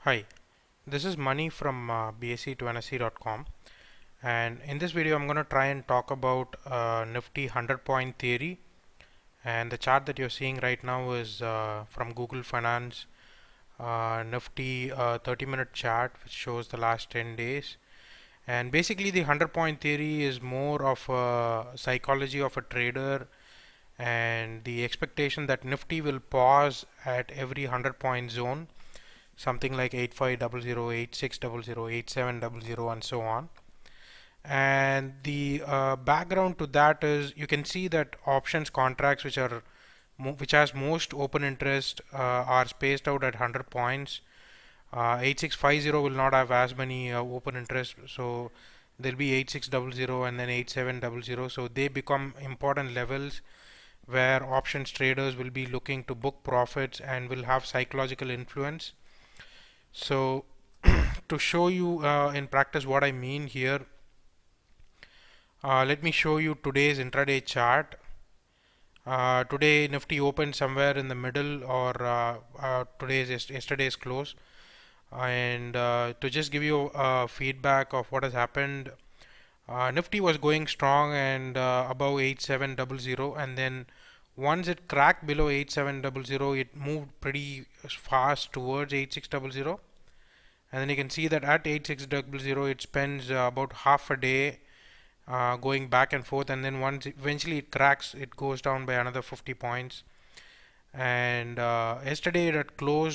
Hi, this is Mani from bse2nse.com, and in this video I'm going to try and talk about Nifty 100 point theory. And the chart that you're seeing right now is from Google Finance Nifty 30-minute chart, which shows the last 10 days. And basically the 100 point theory is more of a psychology of a trader and the expectation that Nifty will pause at every 100 point zone, something like 8500, 8600, 8700, and so on. And the background to that is you can see that options contracts which has most open interest are spaced out at 100 points. 8650 will not have as many open interest, so there'll be 8600 and then 8700, so they become important levels where options traders will be looking to book profits and will have psychological influence. So to show you in practice what I mean here, let me show you today's intraday chart. Today Nifty opened somewhere in the middle, or yesterday's close. And to just give you feedback of what has happened, Nifty was going strong and above 8700, and then once it cracked below 8700, it moved pretty fast towards 8600. And then you can see that at 8600 it spends about half a day going back and forth, and then once eventually it cracks, it goes down by another 50 points. And yesterday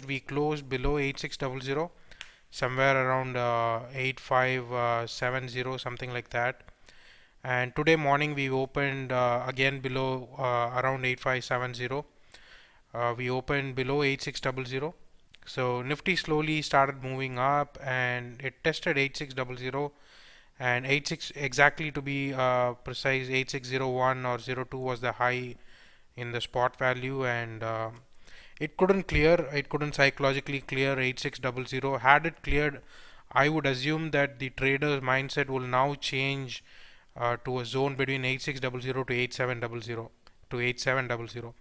we closed below 8600, somewhere around 8570, something like that. And today morning we opened again below around 8570. We opened below 8600. So Nifty slowly started moving up and it tested 8600, and 86 exactly, to be precise, 8601 or 02 was the high in the spot value, and it couldn't psychologically clear 8600. Had it cleared, I would assume that the trader's mindset will now change to a zone between 8600 to 8700.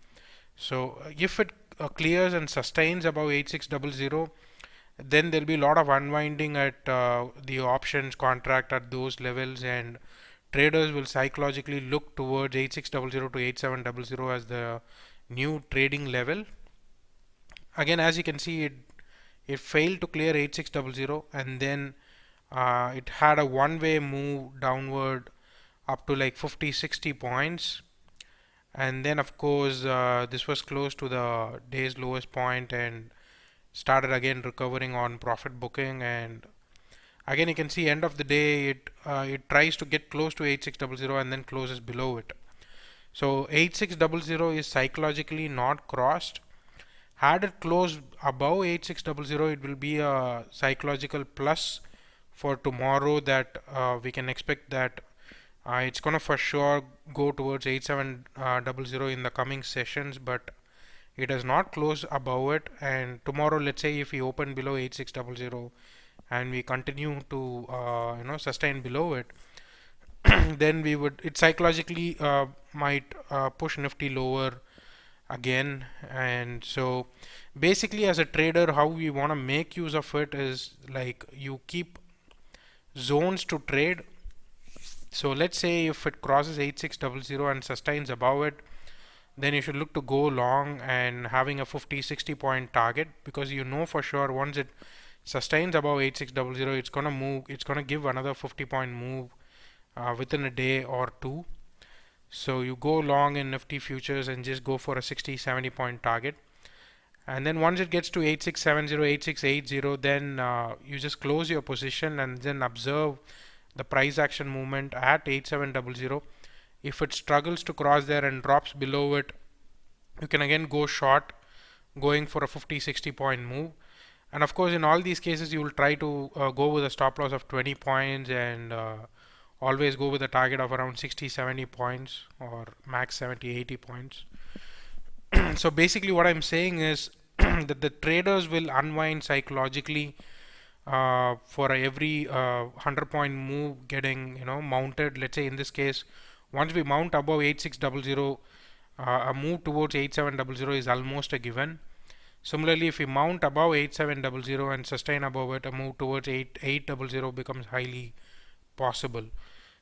So if it clears and sustains above 8600, then there'll be a lot of unwinding at the options contract at those levels, and traders will psychologically look towards 8600 to 8700 as the new trading level. Again, as you can see, it failed to clear 8600, and then it had a one-way move downward up to like 50-60 points. And then of course this was close to the day's lowest point and started again recovering on profit booking. And again you can see end of the day it tries to get close to 8600 and then closes below it. So 8600 is psychologically not crossed. Had it closed above 8600, it will be a psychological plus for tomorrow, that we can expect that it's gonna for sure go towards 8700 in the coming sessions, but it has not closed above it. And tomorrow, let's say if we open below 8600 and we continue to sustain below it, then it psychologically might push Nifty lower again. And so basically, as a trader, how we want to make use of it is like you keep zones to trade. So let's say if it crosses 8600 and sustains above it, then you should look to go long and having a 50-60 point target, because you know for sure once it sustains above 8600, it's gonna move, it's gonna give another 50 point move within a day or two. So you go long in Nifty futures and just go for a 60-70 point target. And then once it gets to 8670, 8680, then you just close your position and then observe the price action movement at 8700. If it struggles to cross there and drops below it, you can again go short, going for a 50-60 point move. And of course, in all these cases, you will try to go with a stop loss of 20 points and always go with a target of around 60-70 points or max 70-80 points. So basically what I'm saying is that the traders will unwind psychologically for every 100 point move getting mounted. Let's say in this case, once we mount above 8600, a move towards 8700 is almost a given. Similarly, if we mount above 8700 and sustain above it, a move towards 8800 becomes highly possible.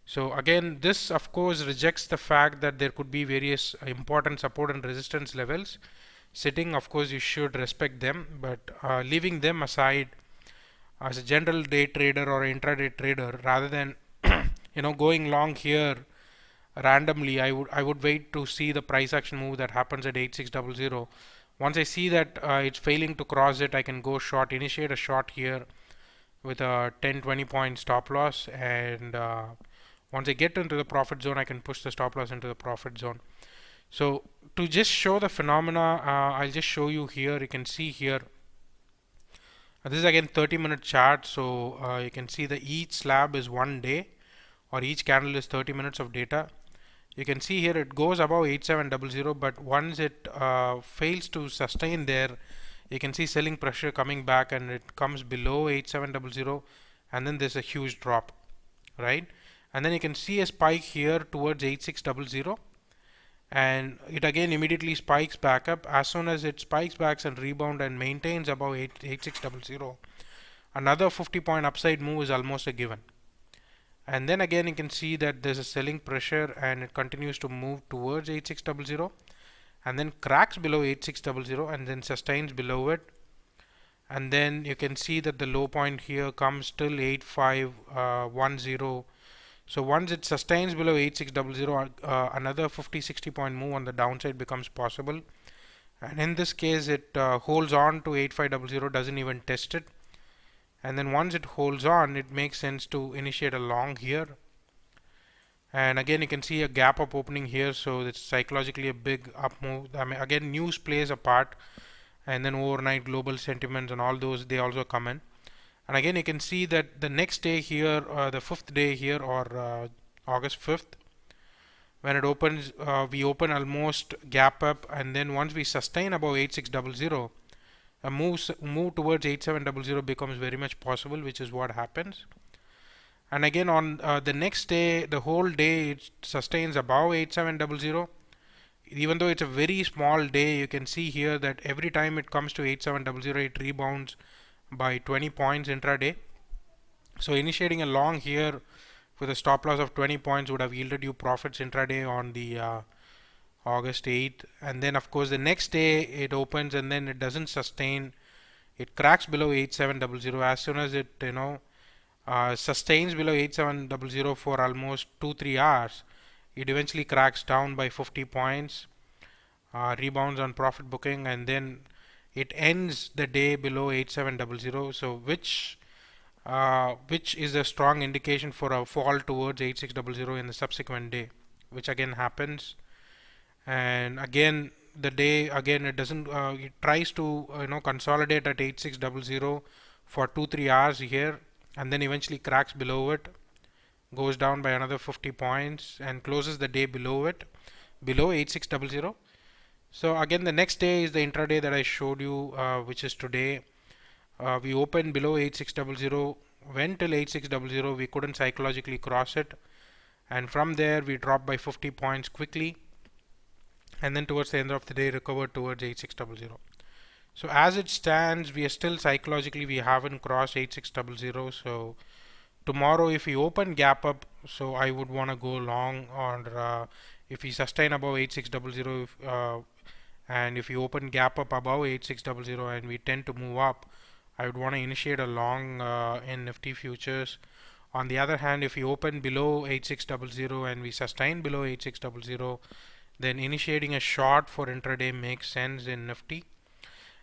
So again, this of course rejects the fact that there could be various important support and resistance levels sitting. Of course, you should respect them, but leaving them aside, as a general day trader or intraday trader, rather than going long here randomly, I would wait to see the price action move that happens at 8600. Once I see that it's failing to cross it, I can go short, initiate a short here with a 10-20 point stop loss, and once I get into the profit zone, I can push the stop loss into the profit zone. So to just show the phenomena, I'll just show you here. You can see here, this is again 30-minute chart. So you can see that each slab is 1 day, or each candle is 30 minutes of data. You can see here it goes above 8700, but once it fails to sustain there, you can see selling pressure coming back, and it comes below 8700, and then there's a huge drop, right? And then you can see a spike here towards 8600, and it again immediately spikes back up. As soon as it spikes back and rebound and maintains above 8600, another 50-point upside move is almost a given. And then again you can see that there's a selling pressure, and it continues to move towards 8600, and then cracks below 8600, and then sustains below it. And then you can see that the low point here comes till 8510. So once it sustains below 8600, another 50-60 point move on the downside becomes possible. And in this case, it holds on to 8500, doesn't even test it. And then once it holds on, it makes sense to initiate a long here. And again, you can see a gap up opening here, so it's psychologically a big up move. I mean, again, news plays a part, and then overnight global sentiments and all those, they also come in. And again, you can see that the next day here, the fifth day here, or August 5th, when it opens, we open almost gap up, and then once we sustain above 8600, a move towards 8700 becomes very much possible, which is what happens. And again, on the next day, the whole day it sustains above 8700. Even though it's a very small day, you can see here that every time it comes to 8700, it rebounds by 20 points intraday. So initiating a long here with a stop loss of 20 points would have yielded you profits intraday on the August 8th. And then of course the next day it opens, and then it doesn't sustain. It cracks below 8700. As soon as it sustains below 8700 for almost 2-3 hours, it eventually cracks down by 50 points, rebounds on profit booking, and then it ends the day below 8700. So which is a strong indication for a fall towards 8600 in the subsequent day, which again happens. And again, the day again it doesn't it tries to consolidate at 8600 for 2-3 hours here, and then eventually cracks below it, goes down by another 50 points, and closes the day below it, below 8600. So again, the next day is the intraday that I showed you, which is today. We opened below 8600, went till 8600, we couldn't psychologically cross it, and from there we dropped by 50 points quickly, and then towards the end of the day recovered towards 8600. So as it stands, we are still psychologically, we haven't crossed 8600. So tomorrow if we open gap up, so I would want to go long, or if we sustain above 8600, and if we open gap up above 8600 and we tend to move up, I would want to initiate a long in Nifty futures. On the other hand, if we open below 8600 and we sustain below 8600, then initiating a short for intraday makes sense in Nifty.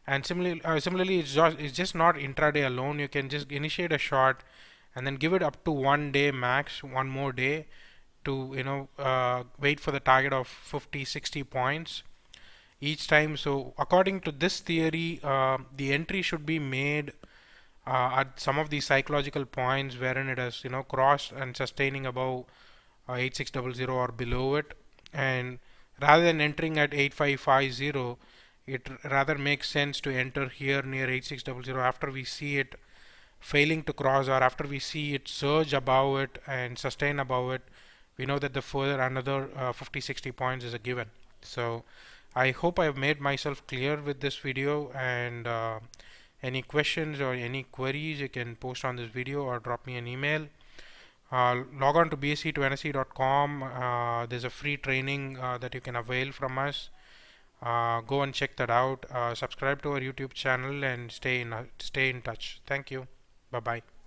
And similarly, it's just not intraday alone. You can just initiate a short and then give it up to 1 day max, one more day, to wait for the target of 50-60 points each time. So according to this theory, the entry should be made at some of these psychological points wherein it has crossed and sustaining above 8600 or below it, and rather than entering at 8550, it rather makes sense to enter here near 8600 after we see it failing to cross, or after we see it surge above it and sustain above it. We know that the further another 50-60 points is a given. So I hope I've made myself clear with this video, and any questions or any queries you can post on this video or drop me an email. Log on to bsc2nse.com. There's a free training that you can avail from us. Go and check that out. Subscribe to our YouTube channel and stay in touch. Thank you. Bye bye.